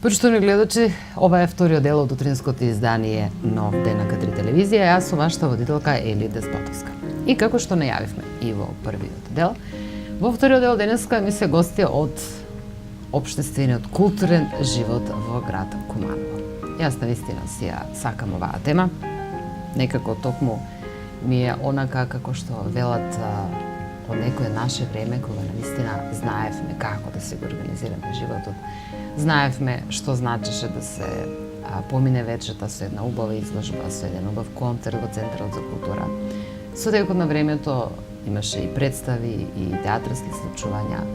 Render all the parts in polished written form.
Почитувани гледачи, ова е вториот дел од утринското издание Нов ден на К3 телевизија. Јас сум вашата водителка Ели Деспотовска. И како што најавивме и во првиот дел, во вториот дел денеска ми се гости од општествениот културен живот во град Куманово. Јас навистина си ја сакам оваа тема. Некако токму ми е онака како што велат од некое наше време, кога навистина знаевме како да се го организираме животот. Знаевме што значеше да се помине вечерта со една убава изложба, со еден убав концерт во Центарот за култура. Со текот на времето имаше и представи, и театрски случувања.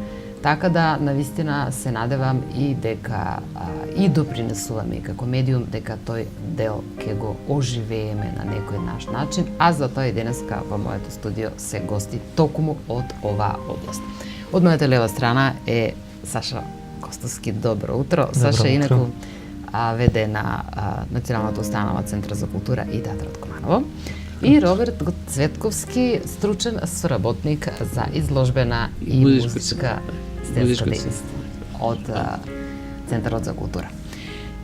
Така да, навистина, се надевам и дека и допринесуваме и како медиум, дека тој дел ќе го оживееме на некој наш начин, а за тоа и денеска во моето студио се гости токму од оваа област. Од мојата лева страна е Саша Костовски. Добро утро. Саша е инаку веде на Националната установа Центар за култура и театрот Куманово. И Роберт Цветковски, стручен соработник за изложбена и музичка сценска дејност од Центарот за култура.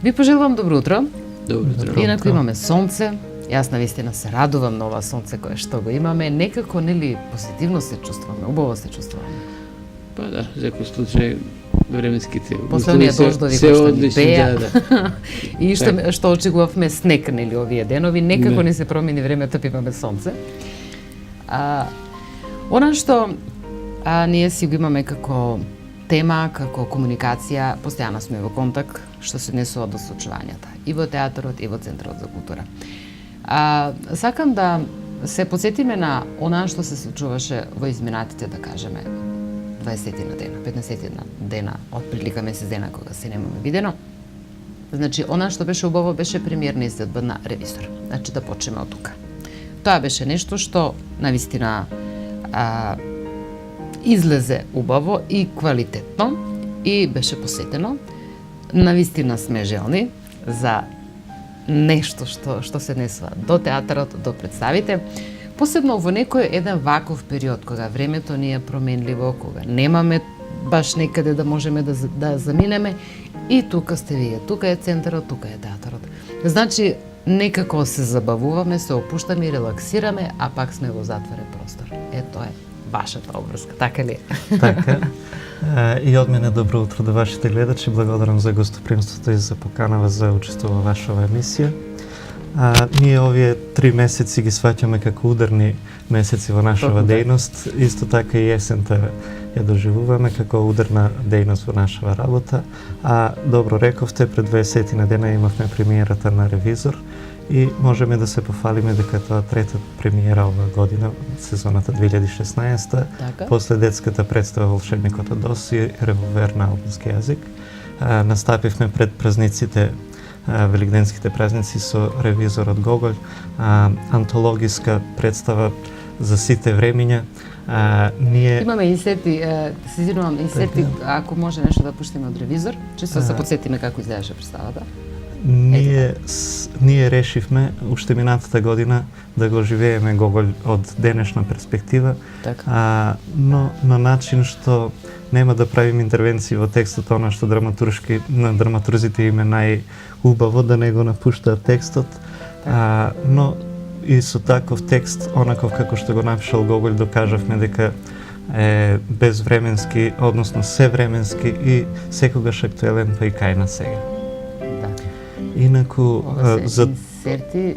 Ви пожелувам добро утро. Добро утро. Инаку имаме сонце. Јас навистина се радувам на ова сонце кое што го имаме. Некако, нели, позитивно се чувствуваме, убаво се чувствуваме. Па да, за секој случај временските после оние дождови кои што ни беа. Да. И што очекувавме снег, нели, овие денови, некако не се промени времето, имаме сонце. Она што ние си го имаме како тема, како комуникација, постојано сме во контакт, што се однесува до случувањата и во театарот и во Центарот за култура. Сакам да се подсетиме на она што се случуваше во изминатите, да кажеме, 20 на дена, 15 на дена, од прилика месец дена кога се немаме видено. Значи, она што беше убаво беше премиерна изvedба на Ревизор. Значи, да почнеме од тука. Тоа беше нешто што навистина излезе убаво и квалитетно и беше посетено. Навистина сме желни за нешто што се однесува до театарот, до представите. Посебно во некој еден ваков период, кога времето ни е променливо, кога немаме баш некаде да можеме да заминеме, и тука сте вие, тука е центарот, тука е театарот. Значи, некако се забавуваме, се опуштаме и релаксираме, а пак сме во затворен простор. Тоа е вашата обврска, така ли? Така. И од мене добро утро до вашите гледачи. Благодарам за гостопримството и за поканава за учествува во вашава емисија. Ние овие 3 месеци ги сваќаме како ударни месеци во нашава дејност. Исто така и есента ја доживуваме како ударна дејност во нашава работа. Добро рековте, пред 20 на дена имавме премиерата на Ревизор и можеме да се пофалиме дека тоа трета премиера оваа година, сезоната 2016, после детската представа Волшебникот од Оз и Револвер на албански јазик. Настапивме пред празниците, великденските празници со Ревизор од Гоголј, антологиска представа за сите времиња. Имаме инсерти, се извинувам, инсерти, ако може нешто да пуштиме од Ревизор, чисто да се подсетиме како изгледаше представата. Ние решивме уште минатата година да го живееме Гоголј од денешна перспектива, но на начин што нема да правим интервенции во текстот, она што на драматурзите им е најубаво да не го напуштаат текстот, но и со таков текст, онаков како што го напишал Гоголј, докажавме дека е безвременски, односно севременски и секогаш актуелен, па и кај на сега. Инаку,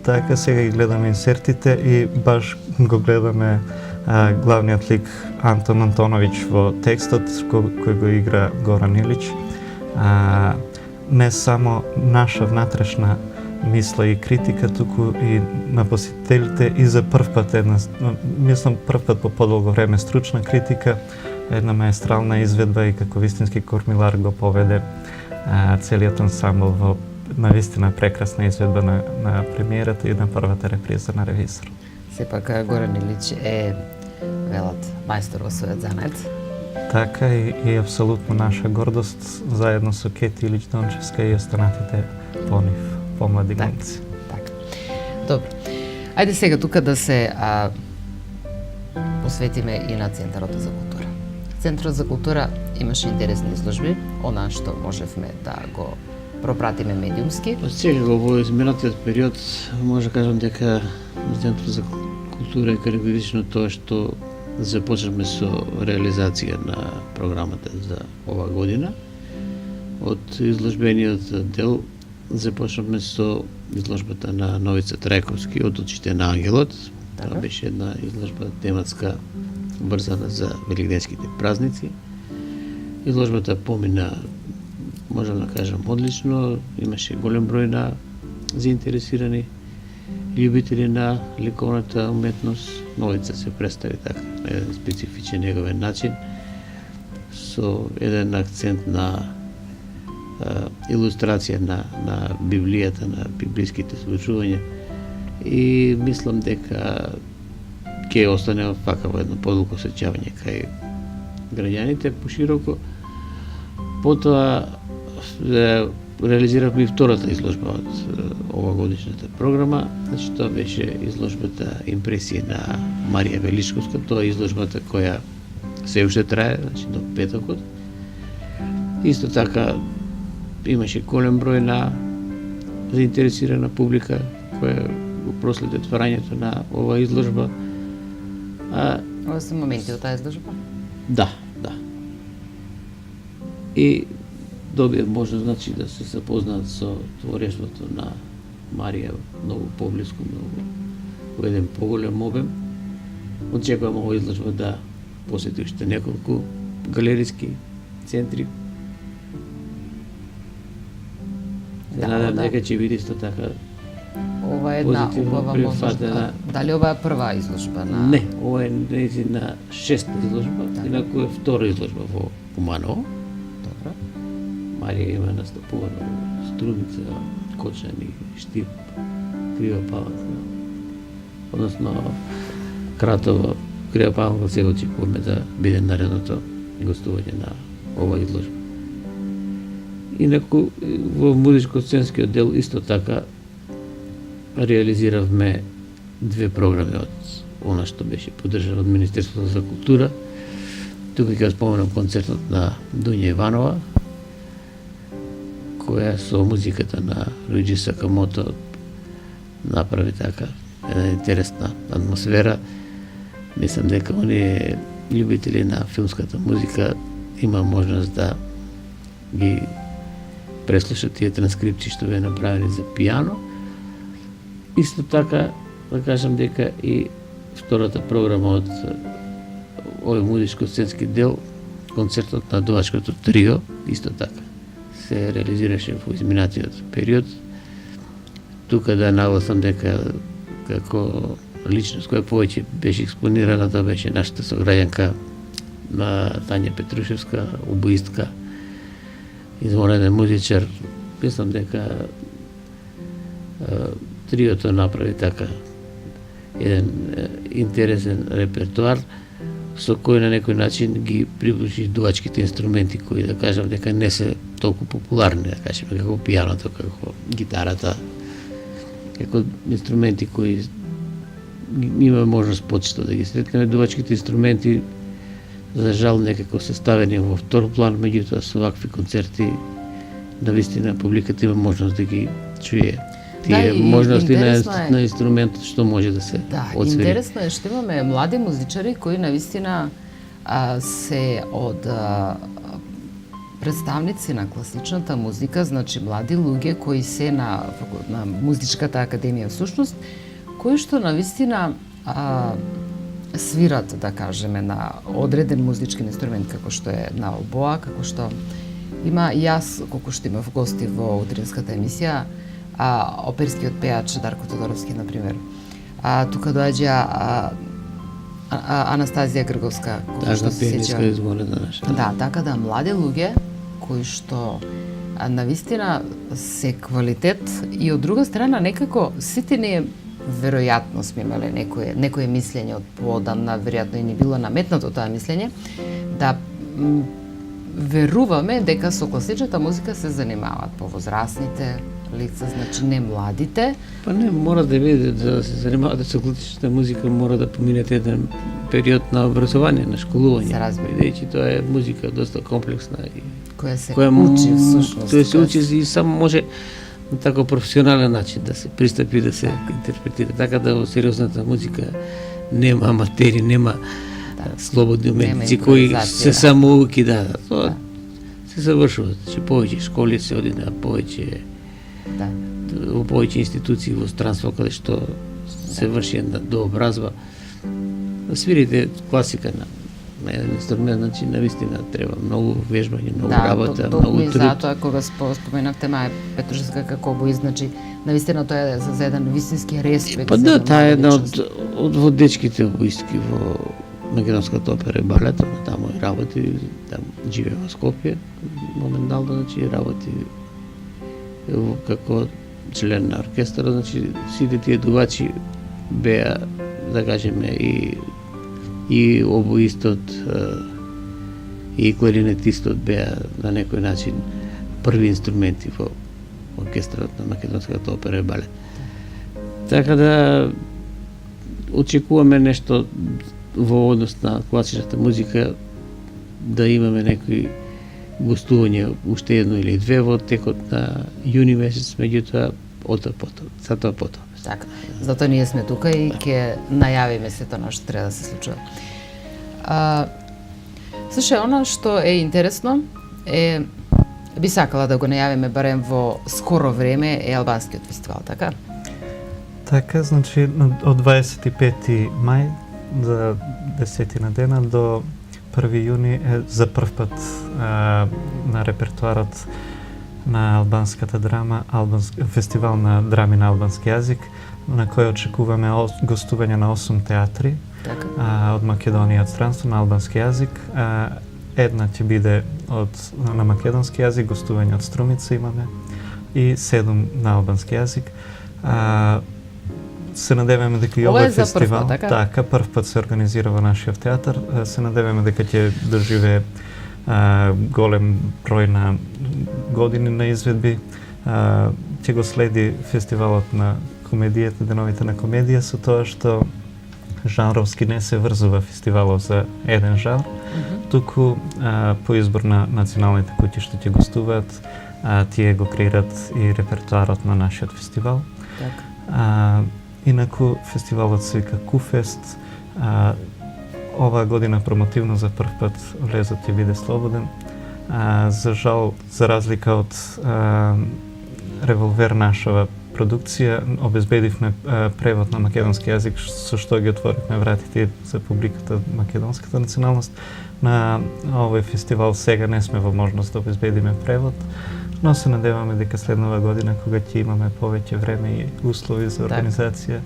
така сега ги гледаме инсертите и баш го гледаме главниот лик Антон Антонович во текстот, кој го игра Горан Илич. Не само наша внатрешна мисла и критика, туку и на посетителите и за прв пат мислам прв пат по подолго време стручна критика, една маестрална изведба и како вистински кормилар го поведе целиот ансамбл во навистина прекрасна изведба на премиерата и на првата реприза на Ревизор. Сепак Горан Илич е, велат, мајстор во својот занет. Така и апсолутно наша гордост, заедно со Кети Илич Дончевска и останатите по нив, помлади глумци. Така. Добро. Ајде сега тука да се посветиме и на Центарот за култура. Центарот за култура имаше интересни изложби, она што можевме да го пропратиме медиумски? Секако во изминатиот период може да кажам дека Центарот за култура е карактеристично тоа што започнавме со реализација на програмата за ова година. Од изложбениот дел започнавме со изложбата на Новица Трајковски од очите на ангелот. Тоа беше една изложба тематска врзана за великденските празници. Изложбата помина, можам да кажам, одлично. Имаше голем број на заинтересирани љубители на ликовната уметност. Новица се представи така на еден специфичен неговен начин, со еден акцент на илустрација на Библијата, на библиските случувања. И мислам дека ќе остане вакво едно подолго сеќавање кај граѓаните пошироко. Потоа реализиравме и втората изложба од овогодишната програма. Значи, тоа беше изложбата Импресии на Марија Величковска. Тоа е изложбата која се уште трае, значи до петокот. Исто така имаше голем број на заинтересирана публика која го проследи отварањето на оваа изложба. Ова се моменти од таа изложба? Да. И добија можност, значи, да се запознаат со творештвото на Марија многу поблиску, во еден поголем обем. Очекувам ова изложба да посети уште неколку галериски центри. Се надам дека ќе биде исто така. Ова е една убава можност. Дали ова е прва изложба на... Не, ова е на шеста изложба, инаку е втора изложба во Куманово. Добро. Марија има настапувано Струмица, Кочани, Штип, Крива Паланка. Односно, Кратово, Крива Паланка се очекуваме да биде наредното гостување на ова изложба. Инаку, во музичко-сценскиот дел исто така реализиравме две програми од она што беше поддржано од Министерството за култура. Тука ќе споменам концертот на Дуња Иванова, која со музиката на Руиджи Сакамото направи така една интересна атмосфера. Мислам дека оние љубители на филмската музика има можност да ги преслушат тие транскрипции што беа направени за пијано. Исто така, да кажам дека и втората програма од овој музичко-сценски дел, концертот на Дувачкото трио, исто така се реализираше во изминатиот период. Тука да нагласам дека како личност која повеќе беше експонирана, тоа беше нашата сограѓанка Тања Петрушевска, убоистка, извонеден музичар. Мислам дека триото направи така еден интересен репертуар со кој на некој начин ги приближи дувачките инструменти кои, да кажам, дека не се толку популарни, да кажем, како пијаното, како гитарата, како инструменти кои има можност почесто да ги сретнеме. Дувачките инструменти, за жал, некако се ставени во втор план, меѓутоа со вакви концерти навистина публиката има можност да ги чуе тие можности на инструментот што може да се отсвери. Да, интересно е што имаме млади музичари кои навистина се од представници на класичната музика, значи млади луѓе кои се на музичката академија всушност, кои што навистина свират, да кажеме, на одреден музички инструмент, како што е на обоа, како што има јас, колку што имав гости во утринската емисија, оперскиот пеач Дарко Тодоровски, например. Тука доаѓа Анастазија Грговска, која што се сеќа. Да, така да млади луѓе кои што навистина се квалитет и од друга страна некако сите ние веројатно сме имале некое мислење од поодамна, веројатно и не било наметнато тоа мислење, да веруваме дека со класичната музика се занимаваат повозрасните лица, значи не младите. Па не, мора да биде, да се занимавате со класичната музика, мора да поминете еден период на образование, на школување. Се разбира. Бидејќи тоа е музика доста комплексна и Која се која учи всушност. Тоа се учи и само може на тако професионален начин да се пристапи, да се интерпретира. Така да во сериозната музика нема аматери, нема слободни уметници кои се самоуки, тоа се завршува. Значи повеќе школи се оди на повеќе во повеќе институции во странство каде што се врши една дообразба. Да свирите класика на еден инструмент, значи навистина треба многу вежбање, многу работа, многу труд. Затоа кога споменавте Маја Петрушевска како бој, значи навистина тоа е за еден вистински респект. Па да, таа е една од водечките воистки во Македонската опера и балет, таму и работи, там живее во Скопје, моментално, значи работи како член на оркестарот, значи сите тие дувачи беа, да кажеме, и обоистот и кларинетистот беа на некој начин први инструменти во оркестарот на Македонската опера и балет. Така да очекуваме нешто во однос на класичната музика, да имаме некои гостувања, уште едно или две во текот на јуни месец, меѓутоа затоа потоа. Така, затоа ние сме тука и ќе најавиме сето она што треба да се случува. Слушај, она што е интересно е, би сакала да го најавиме барем во скоро време, е албанскиот фестивал, така? Така, значи од 25 мај за 10 на дена до 1 јуни е за прв пат на репертуарот на албанската драма, фестивал на драми на албански јазик, на кој очекуваме гостување на 8 театри од Македонија, од странство на албански јазик. Една ќе биде на македонски јазик, гостување од Струмица имаме и 7 на албански јазик. Се надеваме дека и овој фестивал, така, прв пат се организира во нашиот театар, се надеваме дека ќе доживее голем број на години на изведби. Ќе го следи фестивалот на комедијата, деновите на комедија, со тоа што жанровски не се врзува фестивалот за еден жанр, туку по избор на националните куќи што ќе гостуваат, тие го креират и репертуарот на нашиот фестивал. Инаку фестивалот се вика Куфест. Оваа година промотивно за прв пат влезот ќе биде слободен. За жал, за разлика од Револвер нашава продукција, обезбедивме превод на македонски јазик, со што ги отворивме вратите за публиката македонската националност. На овој фестивал сега не сме во можност да обезбедиме превод, но се надеваме дека следнава година, кога ќе имаме повеќе време и услови за организација,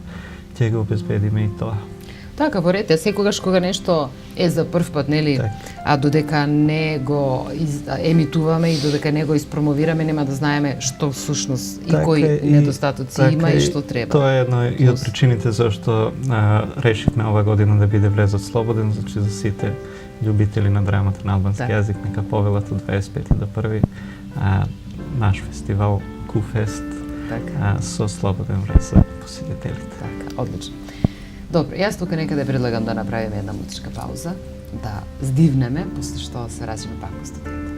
ќе го обезбедиме и тоа. Така, порете, секогаш кога нешто е за прв пат, нели, а додека не го емитуваме и додека не го испромовираме, нема да знаеме што всушност и кои недостатоци има и што треба. Тоа е една и од причините зашто решивме ова година да биде влезот слободен, значи за сите љубители на драмата на албански јазик, нека повелат од 25 до 1 наш фестивал Куфест со слободен влез за посетителите. Така, одлично. Добро, јас тука некаде предлагам да направиме една музичка пауза, да здивнеме, после што се враќаме пак во студијата.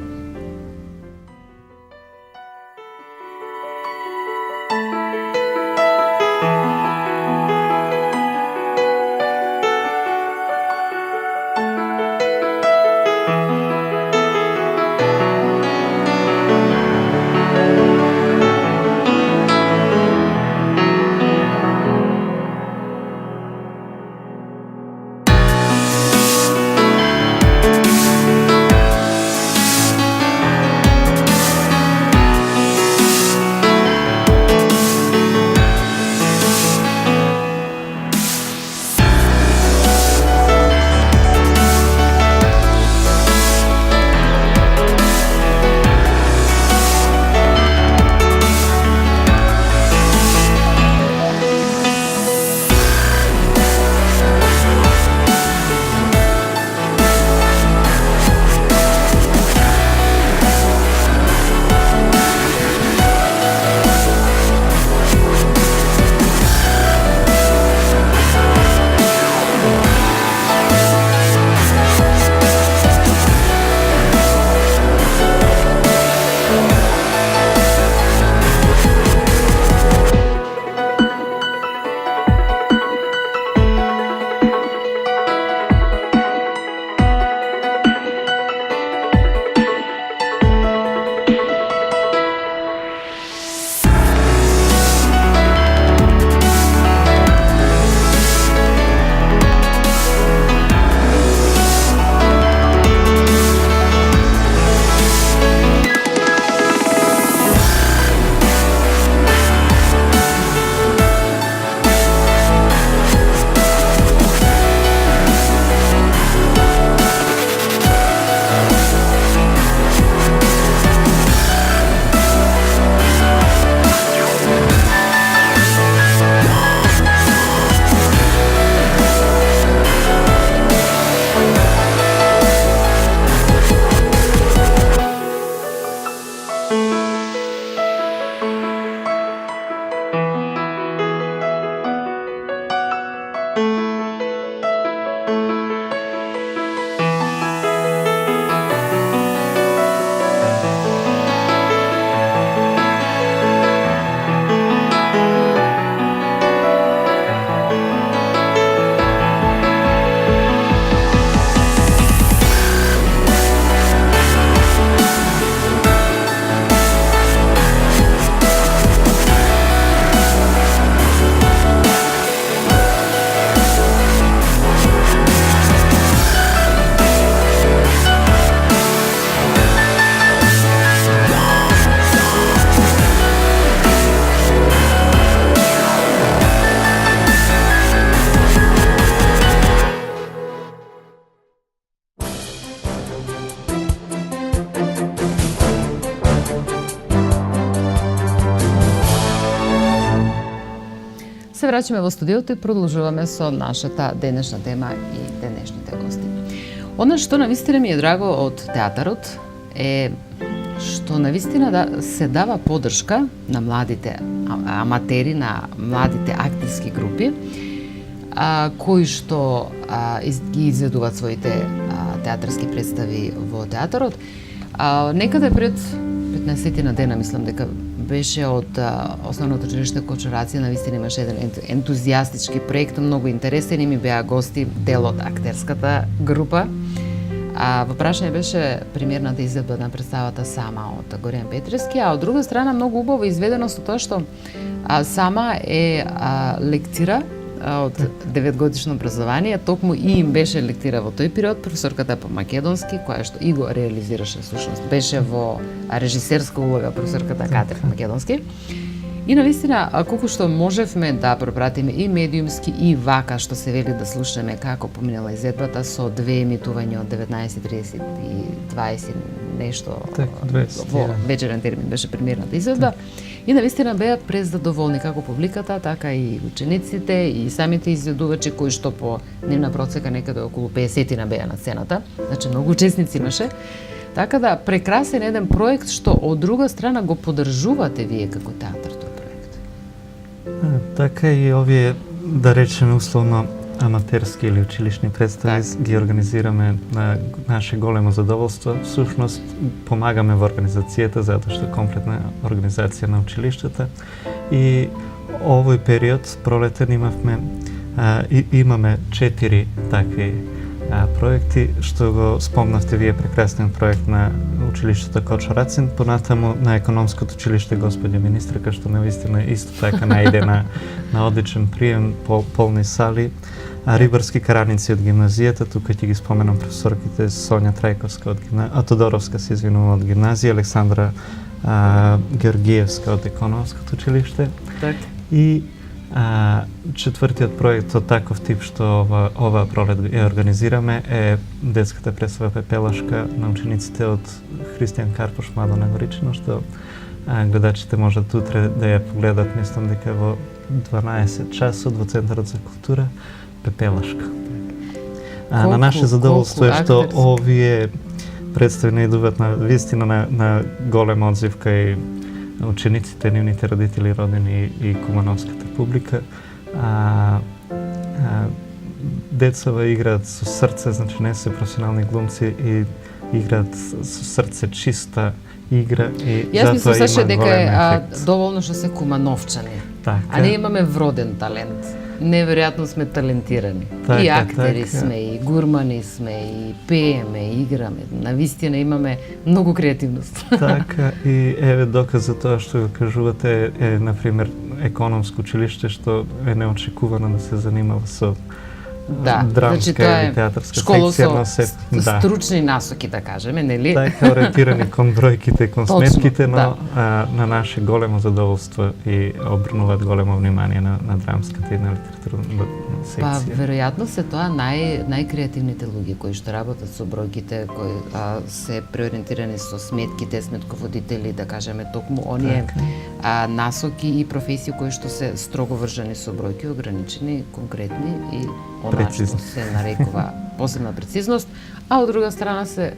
се враќаме во студиото и продолжуваме со нашата денешна тема и денешните гости. Она што навистина ми е драго од театарот е што навистина се дава поддршка на младите аматери, на младите актерски групи, кои што ги изведуваат своите театарски представи во театарот. Некаде пред 15 на дена, мислам дека беше од Основното училиште Кочурација, навистина имаше еден ентузијастички проект, многу интересен и ми беа гости дел од актерската група. Во прашање беше премиерната изvedба на представата Сама од Горијан Петрески, а од друга страна многу убаво изведено со тоа што Сама е лектира од 9-годишно образование, токму и им беше лектира во тој период професорката по македонски, која што и го реализираше всушност. Беше во режисерска улога професорката Катер македонски. И навистина, колку што можевме да пропратиме и медиумски и вака што се вели да слушнеме како поминала изведбата со 2 емитувања од 19:30 и 20 нешто во вечерен термин беше премиерната изведба. И навистина беа презадоволни како публиката, така и учениците и самите изведувачи кои што по нивна процека некаде околу 50 беа на сцената. Значи многу учесници имаше. Така да прекрасен еден проект што од друга страна го поддржувате вие како театар тој проект. Така и овие, да речеме условно, аматерски или училишни представи ги организираме на наше големо задоволство. Всушност помагаме во организацијата затоа што е комплетна организација на училиштата. И овој период пролетен имаме 4 такви проекти, што го спомнавте вие, прекрасен проект на училиштето Кочурацин, понатаму на економското училиште господја министарка, што навистина исто така најде на одличен прием, полни сали. Рибарски караници од гимназијата, тука ќе ги споменам професорките Сонја Трајковска од Тодоровска, се извинувам, од гимназија, Александра Георгиевска од економското училиште. Так. И четвртиот проект од таков тип што ова пролет ја организираме е детската представа Пепелашка на учениците од Христијан Карпош Младо Негоричино, што гледачите можат утре да ја погледат, мислам дека во 12 часот во Центарот за култура Пепелашка. На наше задоволство е што овие представи најдуваат на вистина на голема одзив кај учениците, нивните родители, родини и кумановската публика. Децава играат со срце, значи не се професионални глумци и играат со срце, чиста игра и јас мислам саше дека е ефект. доволно што се кумановчани. Така. А не имаме вроден талент. Неверојатно сме талентирани. Така, и актери така. сме, и гурмани сме, и пееме, и играме. Навистина имаме многу креативност. Така, и еве доказ за тоа што го кажувате е, например, економско училиште што е неочекувано да се занимава со драмска или театарска школа секција, со стручни насоки, да кажеме, нели? Така, ориентирани кон бројките и кон сметките, но да. На наше големо задоволство и обрнуваат големо внимание на драмската и на литературна секција. Па, веројатно се тоа најкреативните луѓе кои што работат со бројките, кои се преориентирани со сметките, сметководители, да кажеме, токму оние насоки и професии кои што се строго врзани со бројки, ограничени, конкретни и она што се нарекува посебна прецизност, а од друга страна се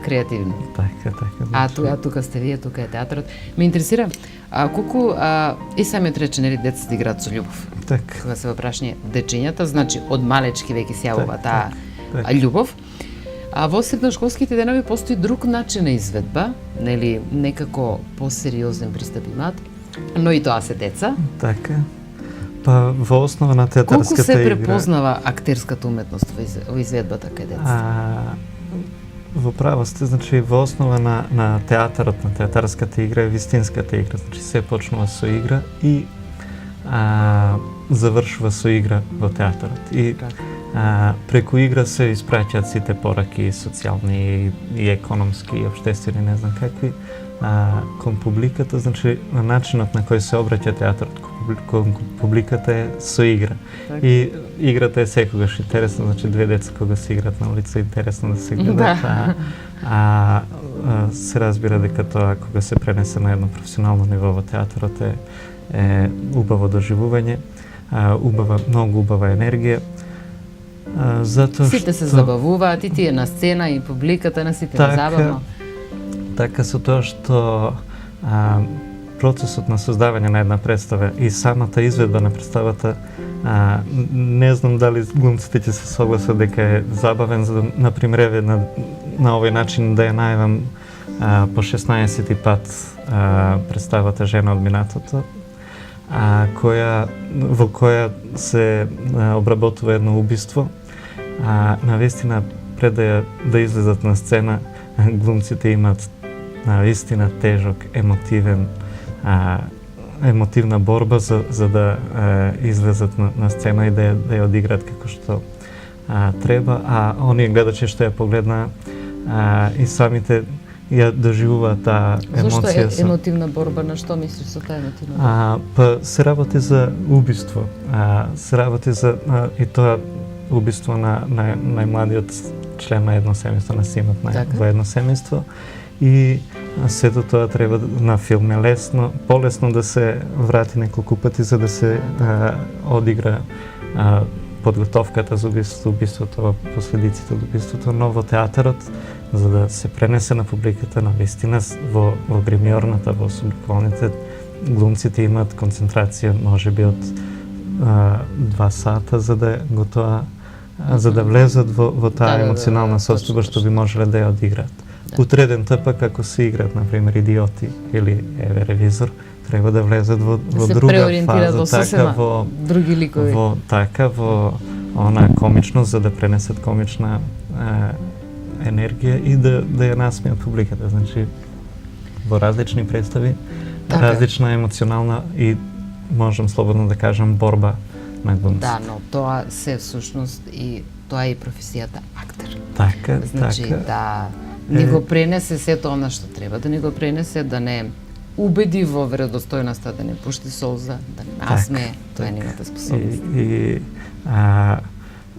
креативни. Така. Тука сте вие, тука е театарот. Ме интересира колку и самиот рече, нели, децата играат со љубов. Така. Кога се во прашање дечињата, значи од малечки веќе се јавува таа љубов. Во средношколските денови постои друг начин на изведба, нели, некако посериозен пристап имаат, но и тоа се деца. Така. Па во основа на театарската игра... Колку се препознава актерската уметност во изведбата кај деца? Во право сте, значи во основа на театарот, на театарската игра е вистинската игра, значи се почнува со игра и завршува со игра во театарот. И преку игра се испраќаат сите пораки социјални и економски и општествени, не знам какви, кон публиката, значи на начинот на кој се обраќа театарот кон публиката е со игра. И играта е секогаш интересна, значи две деца кога се играат на улица интересно да се гледат. Се разбира дека тоа кога се пренесе на едно професионално ниво во театарот е убаво доживување. многу убава енергија. Затоа Сите се забавуваат, и тие на сцена, и публиката, на сите е забавно. Така со тоа што процесот на создавање на една представа и самата изведба на представата, не знам дали глумците ќе се согласат дека е забавен, за да, например, еве на овој начин да ја најавам по 16-ти пат представата Жена од минатото, во која се обработува едно убиство. Навистина, пред да излезат на сцена, глумците имаат навистина тежок, емотивна борба за да излезат на сцена и да ја одиграат како што треба, а оние гледачи што ја погледнаа и самите ја доживуваат таа емоција. Зошто е емотивна борба? На што мислиш со таа емотивна борба? Па се работи за убиство. Се работи за и тоа убиство на најмладиот член на едно семејство, на синот во едно семејство. И сето тоа треба на филм е лесно, полесно да се врати неколку пати за да се одигра подготовката за убиството, последиците од убиството, но во театарот, за да се пренесе на публиката, на вистина во гримиорната, во субликуваните, глумците имаат концентрација можеби од 2 сата за да го тоа, за да влезат во таа емоционална состојба што би можеле да ја одиграат. Утреден тпк ако се играат, например, идиоти или еве ревизор, треба да влезат во друга фаза, во други ликови. Во она комичност, за да пренесат комична енергија и да ја насмеат публиката. Значи, во различни представи, различна емоционална и, можам слободно да кажам, борба на глумците. Да, но тоа се всушност и тоа е и професијата актер. Така, значи, да ни го пренесе сето она што треба да ни го пренесе, да не убеди во веродостојноста, да не пушти солза, да не насмее, тоа е неговата способност. И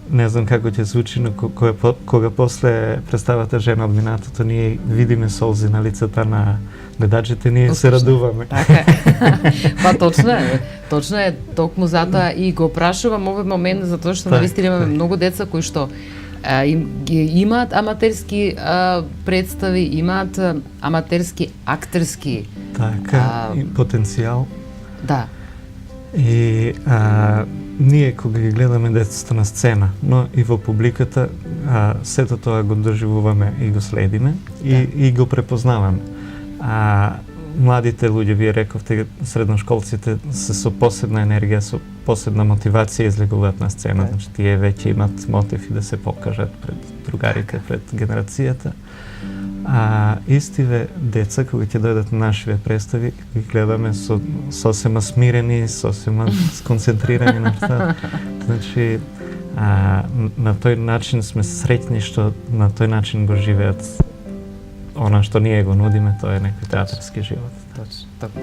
не знам како ќе звучи, но кога после представата Жена од минатото ние видиме солзи на лицата на гледачите, ние се радуваме. Така. Па точно е, токму затоа и го прашувам овој момент, затоа што навистина имаме многу деца кои што имаат аматерски представи, имаат аматерски актерски потенцијал. Да. И ние кога ги гледаме децата на сцена, но и во публиката, сето тоа го доживуваме и го следиме и го препознаваме. Младите луѓе, вие рековте, средношколците се со посебна енергија, со посебна мотивација излегуваат на сцена. Значи, тие веќе имат мотив и да се покажат пред другарите, пред генерацијата. Истиве деца, кога ќе дојдат на нашиве представи, ги гледаме сосема смирени, сосема сконцентрирани на представа. Значи, на тој начин сме среќни што на тој начин го живеат она што ние го нудиме, тоа е некој театарски живот. Точно така.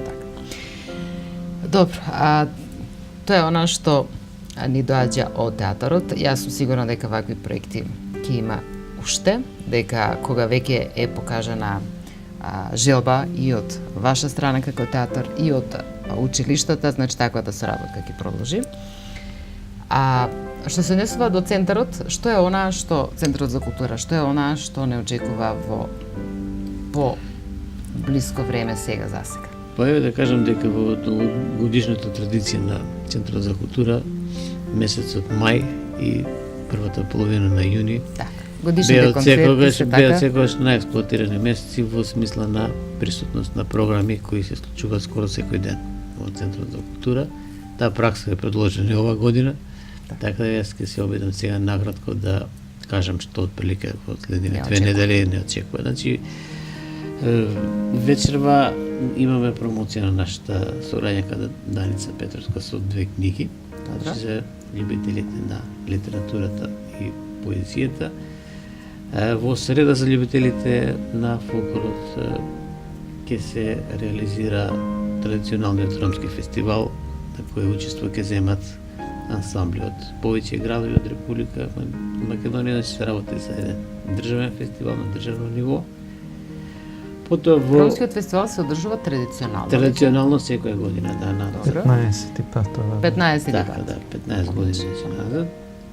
Добро, тоа е она што ни доаѓа од театарот. Јас сум сигурна дека вакви проекти ќе има уште, дека кога веќе е покажана желба и од ваша страна како театар и од училиштата, значи таквата соработка ќе продолжи. Што се однесува до центарот, што е она што Центарот за култура, што е она што не очекува во блиско време сега за сега? Па еве да кажам дека во годишната традиција на Центарот за култура, месецот мај и првата половина на јуни, годишните концерти се така? Беа секогаш најексплоатирани месеци во смисла на присутност на програми кои се случуваат скоро секој ден во Центарот за култура. Таа пракса е продолжена и ова година, така да јас ќе се обидам сега накратко да кажам што отприлика во следните 2 недели не очекува. Значи, вечерва имаме промоција на нашата сораѓака Даница Петровска со 2 книги, значи за љубителите на литературата и поезијата. Во среда за љубителите на фолклорот ќе се реализира традиционалниот ромски фестивал, на кој учество ќе земат ансамбли од повеќе градови од Република Македонија, значи се работи за еден државен фестивал на државно ниво. Потоа во Ромскиот фестивал се одржува традиционално. традиционално секоја година, да, на Добро. 15 пат ова. 15 така, пат. да, 15 години значи назад.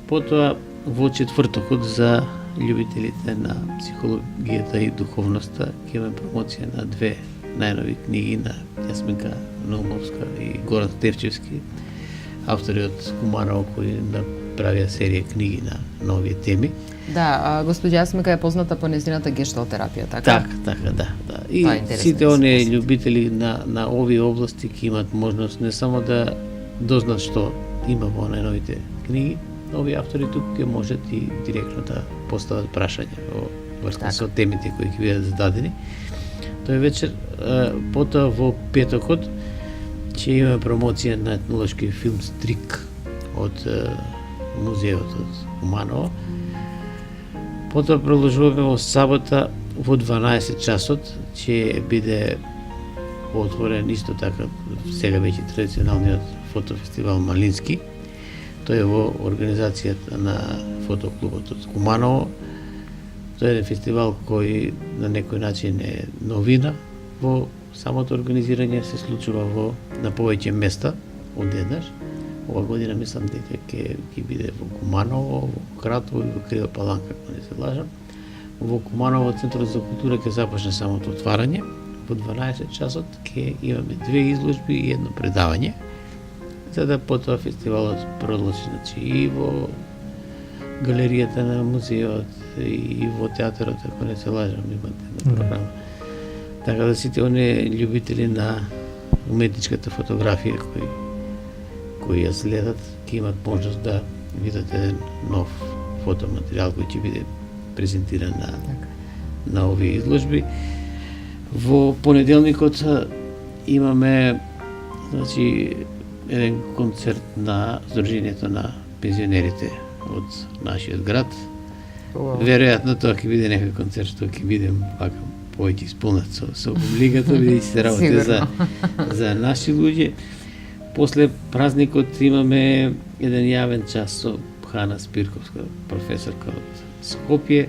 Потоа во четвртокот за љубителите на психологијата и духовноста ќе имаме промоција на две најнови книги на Јасминка Наумовска и Горан Стефчевски, автори од Куманово кои направија серија книги на нови теми. Да, господја Јасминка е позната по нејзината гешталт терапија, така? Така, да. И Тоа е интересно сите да се оние посети. љубители на овие области ќе имат можност не само да дознат што има во најновите книги, овие автори туку ќе можат и директно да постават прашања во врска Така. со темите кои ќе бидат зададени. Тој вечер, потоа во петокот ќе има промоција на етнолошки филм Стрик од музејот од Куманово. Потоа продолжуваме во сабота во 12 часот ќе биде отворен исто така сега веќе традиционалниот фотофестивал Малински. Тој е во организацијата на фотоклубот од Куманово. Тој е еден фестивал кој на некој начин е новина во самото организирање, се случува на повеќе места одеднаш. Ова година мислам дека ќе биде во Куманово, во Кратово и во Крива Паланка, ако не се лажам. Во Куманово Центарот за култура ќе започне самото отварање. Во 12 часот ќе имаме две изложби и едно предавање, за да потоа фестивалот продолжи, значи и во галеријата на музејот и во театарот, ако не се лажам, имате една програма. Така да сите оние љубители на уметничката фотографија кои ја следат, ќе имат можност да видат еден нов фотоматеријал кој ќе биде презентиран на овие изложби. Во понеделникот имаме значи еден концерт на Сдруженијето на пензионерите од нашиот град. Веројатно тоа ќе биде некој концерт што ќе бидем вака повеќе исполнет со публиката, бидејќи се работи за наши луѓе. После празникот имаме еден јавен час со Хана Спирковска, професорка од Скопје.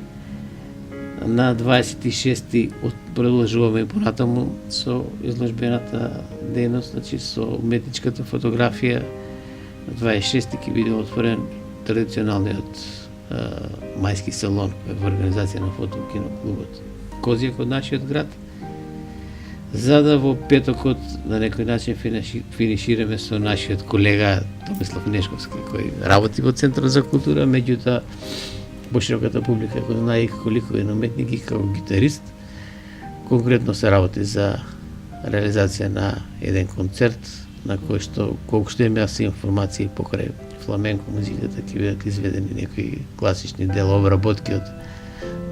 На 26-ти продолжуваме и понатаму со изложбената дејност, значи со уметничката фотографија. На 26-ти ќе биде отворен традиционалниот мајски салон во организација на фотокиноклубот Козијак од нашиот град. За да во петокот на некој начин финишираме со нашиот колега Томислав Нешковски, кој работи во Центарот за култура, меѓутоа пошироката публика го знае колку е уметник и како гитарист. Конкретно се работи за реализација на еден концерт на кој што, колку што имам јас информации покрај фламенко музиката, ќе бидат изведени некои класични дела, обработки од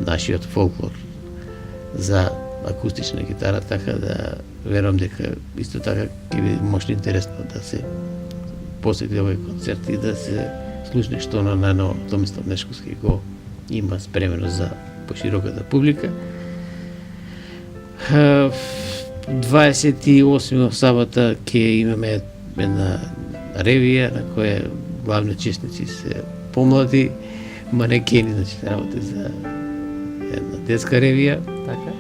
нашиот фолклор за акустична гитара, така да верувам дека исто така ќе биде мощно интересно да се посети овој концерт и да се слушне што на најново Томислав Нешковски го има спремено за пошироката публика. 28 сабота ќе имаме една ревија на која главни учесници се помлади манекени, значи се работи за една детска ревија. Така.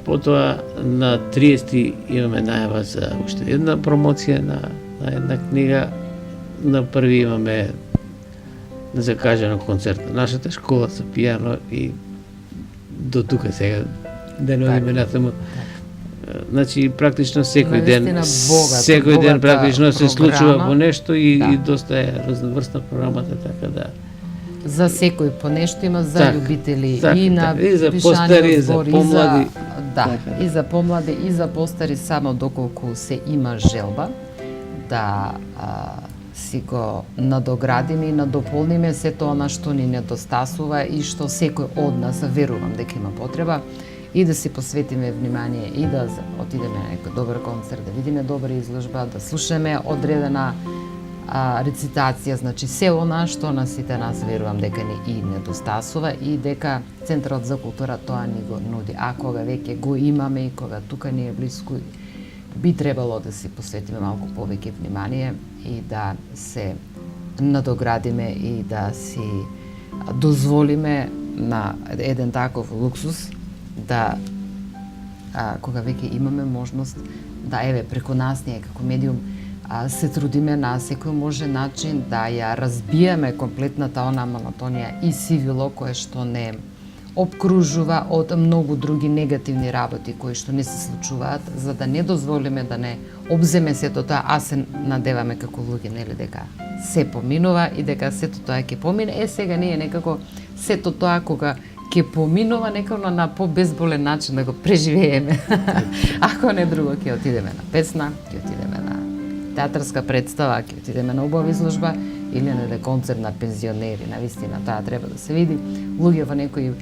Потоа на 30 имаме најава за уште една промоција на една книга. На први имаме закажано концерт на нашата школа со пијано и до тука сега да не одиме натаму. Значи практично секој ден практично се случува по нешто и доста е разноврсна програмата, така да за секој по нешто има за љубители и на и за постари, за помлади. И за помлади и за постари, само доколку се има желба да си го надоградиме и надополниме се тоа на што ни недостасува и што секој од нас верувам дека има потреба, и да си посветиме внимание и да отидеме на некој добар концерт, да видиме добра изложба, да слушаме одредена рецитација, значи се она што на сите нас верувам дека ни и недостасува и дека Центарот за култура тоа ни го нуди. А кога веќе го имаме и кога тука ни е близко, би требало да си посветиме малку повеќе внимание и да се надоградиме и да си дозволиме на еден таков луксус да кога веќе имаме можност да еве преку нас ние како медиум се трудиме на секој може начин да ја разбиеме комплетната она монотонија и сивило кое што не обкружува од многу други негативни работи кои што не се случуваат, за да не дозволиме да не обземе сето тоа, а се надеваме како луѓе, нели, дека се поминува и дека сето тоа ќе помине. Сега ние некако сето тоа кога ќе поминува некако на побезболен начин да го преживееме. Ако не друго, ќе отидеме на песна, ќе отидеме на театарска представа, ќе отидеме на убава изложба или на концерт на пензионери. Навистина, тоа треба да се види. Луѓе во некои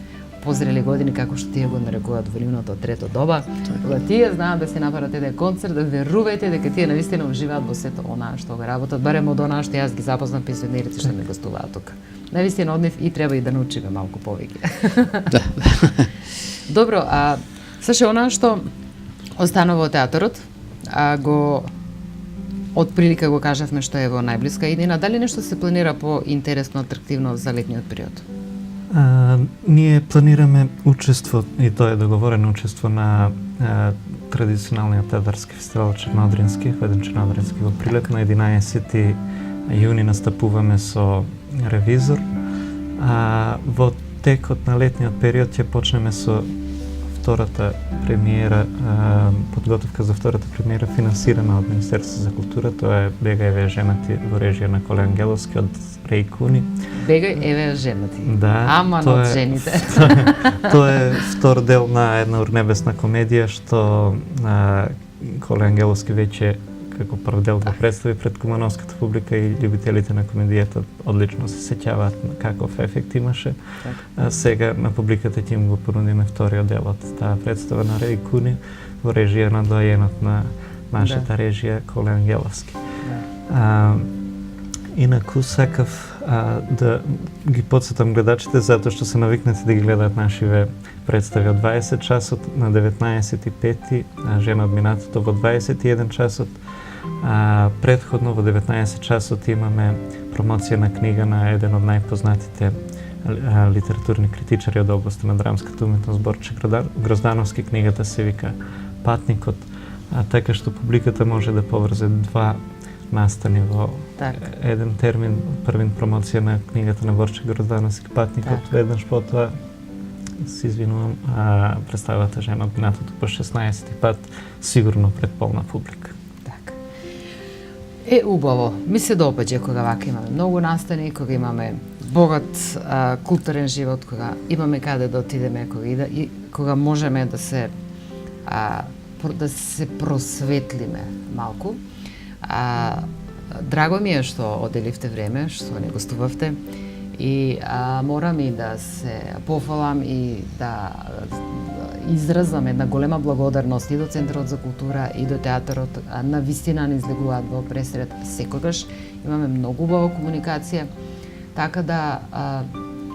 позрели години, како што тие го нарекуваат во нивното трето доба, кога тие знаат да се направат еден концерт, да верувајте дека тие навистина уживаат во сето онаа што го работат, барем од онаа што јас ги запознам пензионерите што ми гостуваат тука. Навистина од нив и треба и да научиме малку повеќе. Да. Добро, слушај, онаа што останува од театарот, го од прилика го кажавме што е во најблиска иднина, дали нешто се планира по интересно, атрактивно за летниот период? Ние планираме учество, и тоа е договорено учество на традиционалниот театарски фестивал Чернодрински, во еден Чернодрински во Прилеп. На 11 јуни настапуваме со ревизор. Во текот на летниот период ќе почнеме со втората премиера, подготовка за втората премиера финансирана од Министерството за култура. Тоа е Бегај еве женати во режија на Коле Ангеловски од Реј Куни. Бегај еве женати. Да. Ама од жените. Тоа е втор дел на една урнебесна комедија што Коле Ангеловски веќе како прв дел го представи пред кумановската публика и љубителите на комедијата одлично се сеќаваат каков ефект имаше. Сега на публиката ќе им го понудиме вториот дел од таа представа на Реј Куни во режија на доајенот на нашата режија Коле Ангеловски. Инаку сакав да ги потсетам гледачите затоа што се навикнати да ги гледаат нашиве представи од 20 часот на 19.5, Жена од минатото во 21 часот. Предходно во 19 часот имаме промоција на книга на еден од најпознатите литературни критичари од областа на драмската уметност Борче Гроздановски. Книгата се вика Патникот, така што публиката може да поврзе два настани во еден термин. Првин промоција на книгата на Борче Гроздановски Патникот, веднаш потоа се извинувам, представата Жена од минатото по 16 пат, сигурно пред полна публика. Е убаво. Ми се допаѓа кога вака имаме многу настани, кога имаме богат културен живот, кога имаме каде да отидеме, кога можеме да се просветлиме малку. Драго ми е што оделивте време, што не гостувавте и морам и да се пофалам и да изразам една голема благодарност и до Центарот за култура и до театарот. Навистина не излегуваат во пресред секогаш. Имаме многу убава комуникација, така да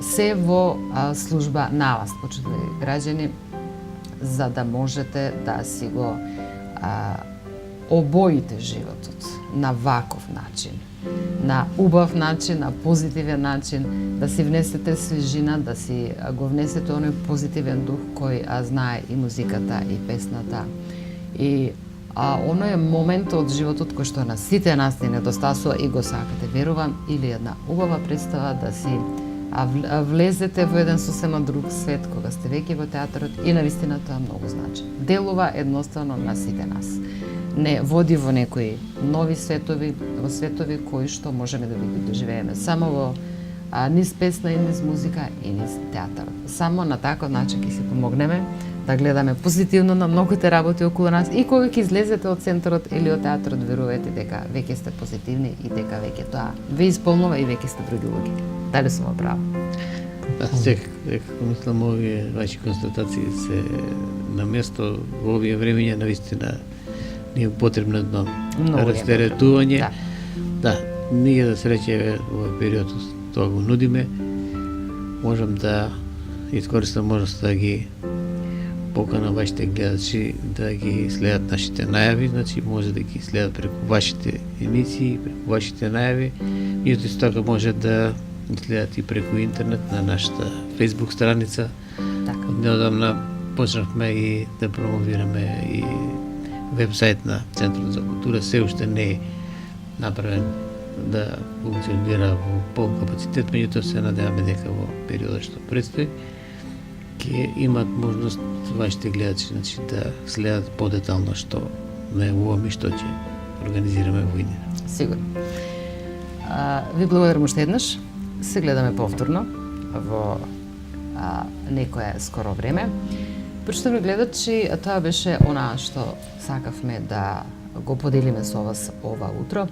се во служба на вас, почитувани граѓани, за да можете да си го обоите животот на ваков начин, на убав начин, на позитивен начин, да си внесете свежина, да си го внесете оној позитивен дух кој знае и музиката и песната. И оној момент од животот кој што на сите нас не недостасува и го сакате, верувам, или една убава представа да си влезете во еден сосема друг свет кога сте веќе во театарот и навистина тоа многу значи. Делува едноставно на сите нас. Не води во некои нови светови, во светови кои што можеме да ги доживееме само во низ песна и низ музика и низ театарот. Само на таков начин ќе си помогнеме да гледаме позитивно на многуте работи околу нас и кога ќе излезете од центарот или од театарот, верувајте дека веќе сте позитивни и дека веќе тоа ве исполнува и веќе сте други луѓе. Дали сум во право? Секако мислам, овие ваши констатации се на место во овие времења, навистина ни е потребно едно растеретување. Да, ние за среќа во овој период тоа го нудиме. Можам да искористам можноста да ги поканам вашите гледачи да ги следат нашите најави, значи може да ги следат преку вашите емисии, преку вашите најави. Меѓутоа исто така може да ги следат и преку интернет на нашата Facebook страница. Од неодамна почнавме и да промовираме и вебсайт на Центарот за култура, се уште не е направен да функционира во пол капацитет, меѓутоа се надеваме дека во периодот што предстои ќе имат можност вашите гледачи, значи, да следат подетално што најавуваме и што ќе организираме во иднина. Сигурно. Ви благодарам уште еднаш. Се гледаме повторно во некое скоро време. Почитувани гледачи, тоа беше она што сакавме да го поделиме со вас ова утро.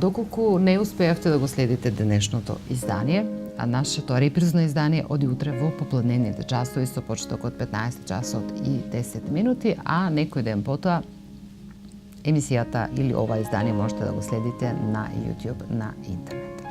Доколку не успеавте да го следите денешното издание, нашето репризно издание оди утре во попладневните часови со почеток од 15 часот и 10 минути, а некој ден потоа емисијата или ова издание можете да го следите на YouTube, на интернет.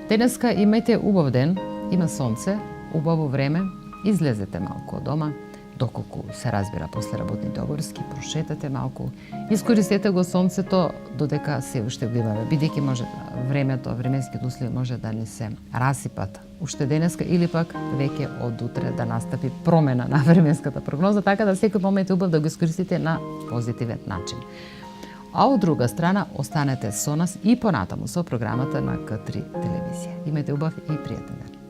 Денеска имајте убав ден, има сонце, убаво време, излезете малку од дома, доколку се разбира после работните обврски, прошетате малку, искористете го сонцето додека се уште го имаме, бидејќи може времето, временските услови може да ни се расипат уште денеска или пак веќе од утре да настапи промена на временската прогноза, така да секој момент е убав да го искористите на позитивен начин. А од друга страна, останете со нас и понатаму со програмата на К3 телевизија. Имајте убав и пријатен ден.